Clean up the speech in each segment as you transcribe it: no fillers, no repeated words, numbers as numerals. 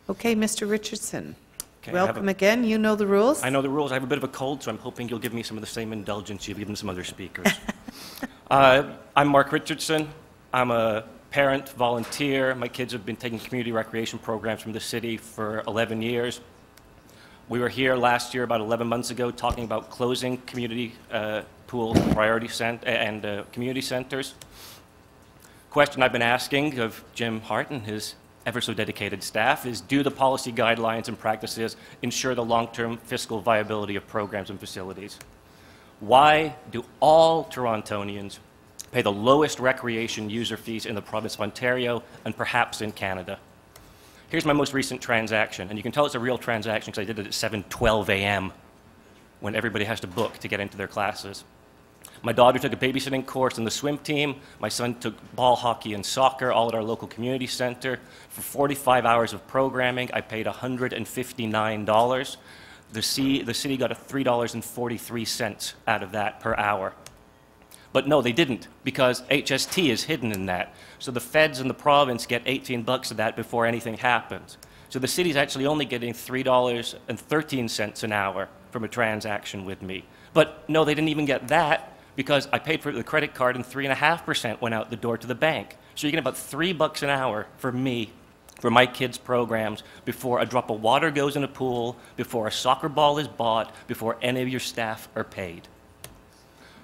Okay, Mr. Richardson. Okay, Welcome again. You know the rules? I know the rules. I have a bit of a cold, so I'm hoping you'll give me some of the same indulgence you've given some other speakers. I'm Mark Richardson. I'm a parent, volunteer. My kids have been taking community recreation programs from the city for 11 years. We were here last year, about 11 months ago, talking about closing community pools, and community centers. Question I've been asking of Jim Hart and his ever so dedicated staff is, do the policy guidelines and practices ensure the long-term fiscal viability of programs and facilities? Why do all Torontonians pay the lowest recreation user fees in the province of Ontario and perhaps in Canada? Here's my most recent transaction, and you can tell it's a real transaction because I did it at 7:12 a.m. when everybody has to book to get into their classes. My daughter took a babysitting course in the swim team. My son took ball hockey and soccer, all at our local community center. For 45 hours of programming, I paid $159. The city got $3.43 out of that per hour. But no, they didn't, because HST is hidden in that. So the feds and the province get 18 bucks of that before anything happens. So the city's actually only getting $3.13 an hour from a transaction with me. But no, they didn't even get that, because I paid for it with a credit card and 3.5% went out the door to the bank. So you get about $3 an hour for me, for my kids' programs, before a drop of water goes in a pool, before a soccer ball is bought, before any of your staff are paid.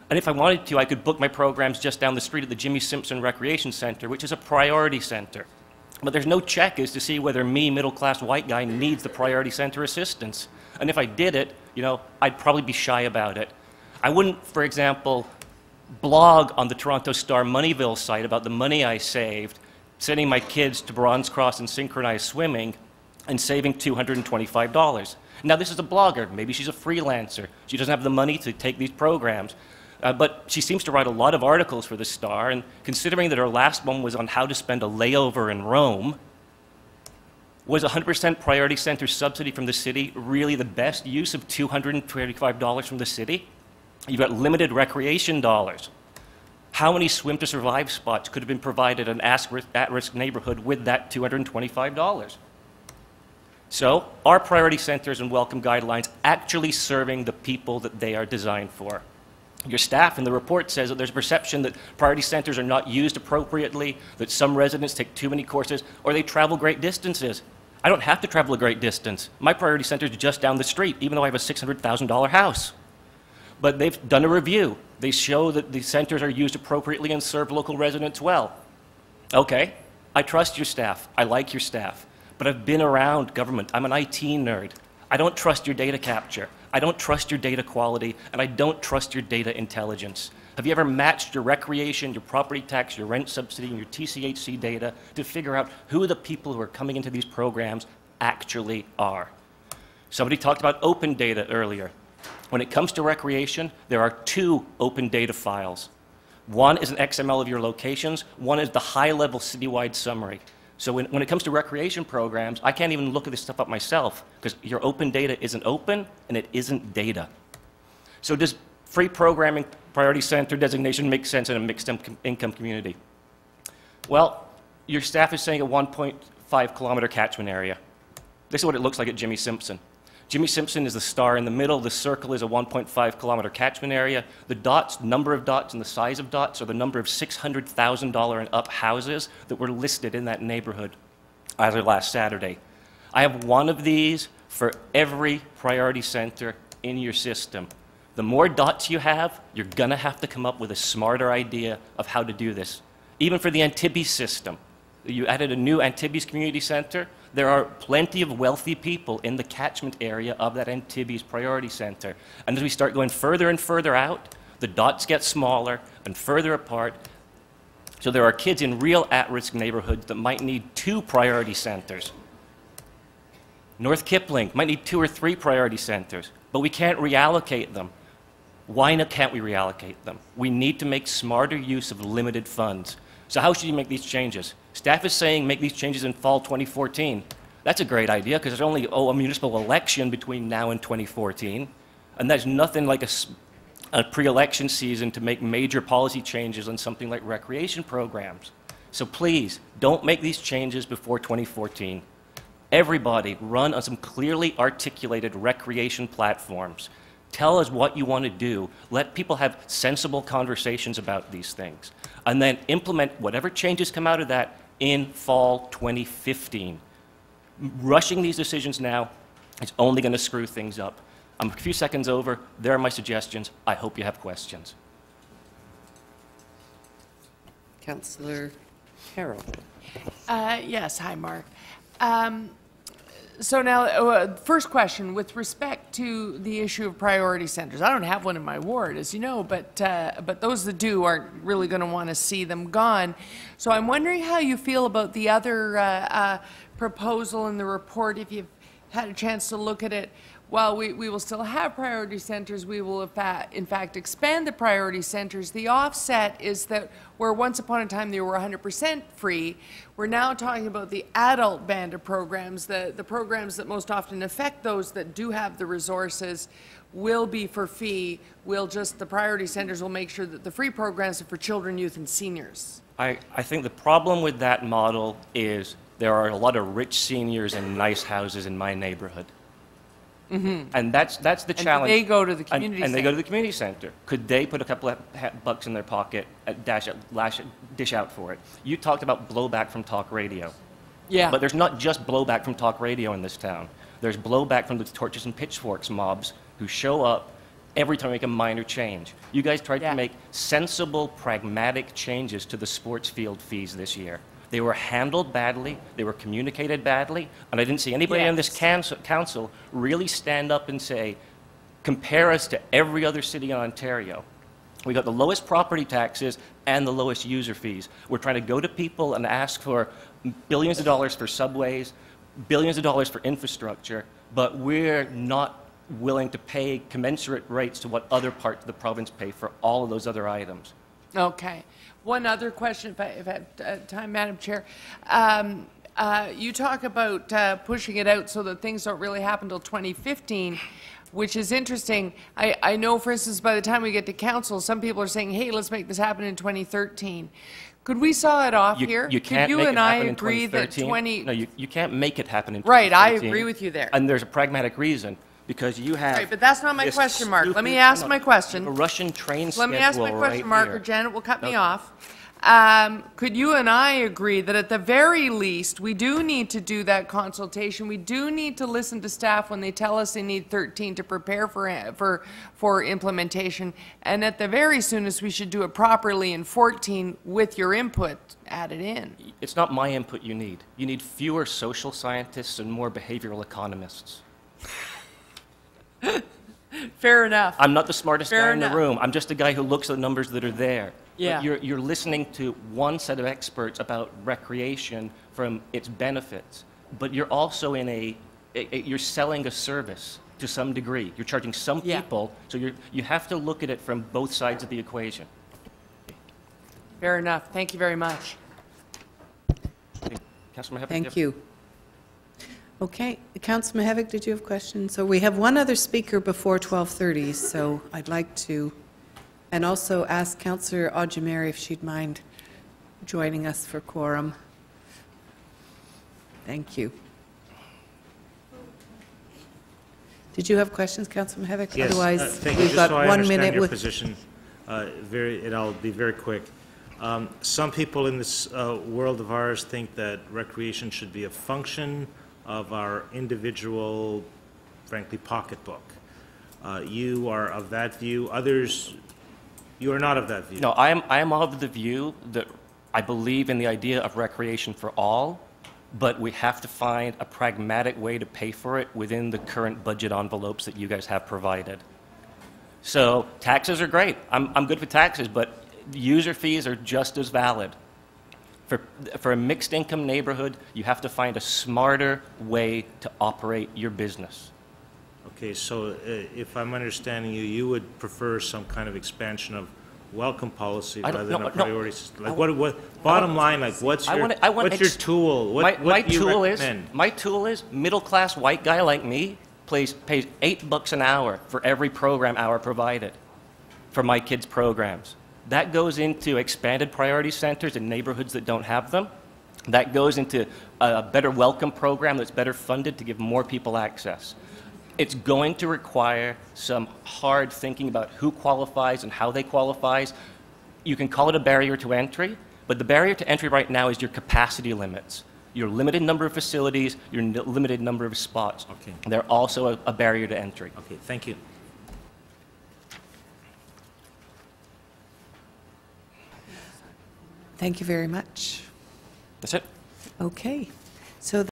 And if I wanted to, I could book my programs just down the street at the Jimmy Simpson Recreation Center, which is a priority center. But there's no check as to see whether me, middle-class white guy, needs the priority center assistance. And if I did it, I'd probably be shy about it. I wouldn't, for example, blog on the Toronto Star Moneyville site about the money I saved, sending my kids to Bronze Cross and synchronized swimming, and saving $225. Now, this is a blogger. Maybe she's a freelancer. She doesn't have the money to take these programs. But she seems to write a lot of articles for the Star, and considering that her last one was on how to spend a layover in Rome, was 100% priority center subsidy from the city really the best use of $225 from the city? You've got limited recreation dollars. How many swim to survive spots could have been provided in an at-risk neighborhood with that $225? So, are priority centers and welcome guidelines actually serving the people that they are designed for? Your staff in the report says that there's a perception that priority centers are not used appropriately, that some residents take too many courses, or they travel great distances. I don't have to travel a great distance. My priority center is just down the street, even though I have a $600,000 house. But they've done a review. They show that the centers are used appropriately and serve local residents well. Okay, I trust your staff. I like your staff. But I've been around government. I'm an IT nerd. I don't trust your data capture. I don't trust your data quality, and I don't trust your data intelligence. Have you ever matched your recreation, your property tax, your rent subsidy, and your TCHC data to figure out who the people who are coming into these programs actually are? Somebody talked about open data earlier. When it comes to recreation, there are two open data files. One is an XML of your locations, one is the high-level citywide summary. So when it comes to recreation programs, I can't even look at this stuff up myself because your open data isn't open and it isn't data. So does free programming priority center designation make sense in a mixed income community? Well, your staff is saying a 1.5 kilometer catchment area. This is what it looks like at Jimmy Simpson. Jimmy Simpson is the star in the middle. The circle is a 1.5 kilometer catchment area. The dots, number of dots and the size of dots are the number of $600,000 and up houses that were listed in that neighborhood as of last Saturday. I have one of these for every priority center in your system. The more dots you have, you're going to have to come up with a smarter idea of how to do this. Even for the Antibes system. You added a new Antibes community center. There are plenty of wealthy people in the catchment area of that Antibes priority center. And as we start going further and further out, the dots get smaller and further apart. So there are kids in real at-risk neighborhoods that might need 2 priority centers. North Kipling might need 2 or 3 priority centers, but we can't reallocate them. Why can't we reallocate them? We need to make smarter use of limited funds. So how should you make these changes? Staff is saying make these changes in fall 2014. That's a great idea because there's only a municipal election between now and 2014. And there's nothing like a pre-election season to make major policy changes on something like recreation programs. So please, don't make these changes before 2014. Everybody run on some clearly articulated recreation platforms. Tell us what you want to do. Let people have sensible conversations about these things. And then implement whatever changes come out of that in fall 2015. Rushing these decisions now is only going to screw things up. I'm a few seconds over. There are my suggestions. I hope you have questions. Councillor Carroll. Yes, hi, Mark. So now, first question, with respect to the issue of priority centres. I don't have one in my ward, as you know, but those that do aren't really going to want to see them gone. So I'm wondering how you feel about the other proposal in the report, if you've had a chance to look at it. While we will still have priority centres, we will in fact expand the priority centres. The offset is that where once upon a time they were 100% free, we're now talking about the adult band of programs, the programs that most often affect those that do have the resources will be for fee. The priority centres will make sure that the free programs are for children, youth, and seniors. I think the problem with that model is there are a lot of rich seniors in nice houses in my neighborhood. Mm-hmm. And that's the challenge. And they go to the community and center. they go to the community center. Could they put a couple of bucks in their pocket, dish out for it? You talked about blowback from talk radio. Yeah. But there's not just blowback from talk radio in this town. There's blowback from the torches and pitchforks mobs who show up every time we make a minor change. You guys tried to make sensible, pragmatic changes to the sports field fees this year. They were handled badly, they were communicated badly, and I didn't see anybody on this council really stand up and say, compare us to every other city in Ontario. We got the lowest property taxes and the lowest user fees. We're trying to go to people and ask for billions of dollars for subways, billions of dollars for infrastructure, but we're not willing to pay commensurate rates to what other parts of the province pay for all of those other items. Okay. One other question, if I have time, Madam Chair. You talk about pushing it out so that things don't really happen until 2015, which is interesting. I know, for instance, by the time we get to council, some people are saying, hey, let's make this happen in 2013. Could we saw it off here? You can't Could you make and it I happen in agree that 2013. No, you can't make it happen in 2013. Right, I agree with you there. And there's a pragmatic reason. Because you have... Right, but that's not my question, Mark. Let me ask my question. A Russian train schedule. Let me ask my question, right Mark, here. or Janet will cut me off. Could you and I agree that at the very least, we do need to do that consultation? We do need to listen to staff when they tell us they need 13 to prepare for implementation. And at the very soonest, we should do it properly in 14 with your input added in. It's not my input you need. You need fewer social scientists and more behavioral economists. Fair enough. I'm not the smartest guy in the room. I'm just a guy who looks at the numbers that are there. Yeah. But you're listening to one set of experts about recreation from its benefits, but you're also in you're selling a service to some degree. You're charging some people, so you have to look at it from both sides of the equation. Fair enough. Thank you very much. Councillor Mihevc, Thank you. Okay, Councillor Mihevc, did you have questions? So we have one other speaker before 12:30, so I'd like to, and also ask Councillor Ojimeri if she'd mind joining us for quorum. Thank you. Did you have questions, Councillor Mihevc? Yes, Otherwise, thank you. we've Just got so I 1 understand minute your with... position, I'll be very quick. Some people in this world of ours think that recreation should be a function of our individual, frankly, pocketbook. You are of that view. Others, you are not of that view. No, I am of the view that I believe in the idea of recreation for all, but we have to find a pragmatic way to pay for it within the current budget envelopes that you guys have provided. So taxes are great. I'm good with taxes, but user fees are just as valid. For a mixed income neighborhood, you have to find a smarter way to operate your business. Okay, so if I'm understanding you, you would prefer some kind of expansion of welcome policy rather than a priority system. Like what bottom line, like what's your tool? My tool is middle class white guy like me pays $8 an hour for every program hour provided for my kids' programs. That goes into expanded priority centers in neighborhoods that don't have them. That goes into a better welcome program that's better funded to give more people access. It's going to require some hard thinking about who qualifies and how they qualify. You can call it a barrier to entry, but the barrier to entry right now is your capacity limits. Your limited number of facilities, your limited number of spots. Okay. They're also a barrier to entry. Okay, thank you. Thank you very much. That's it. Okay. So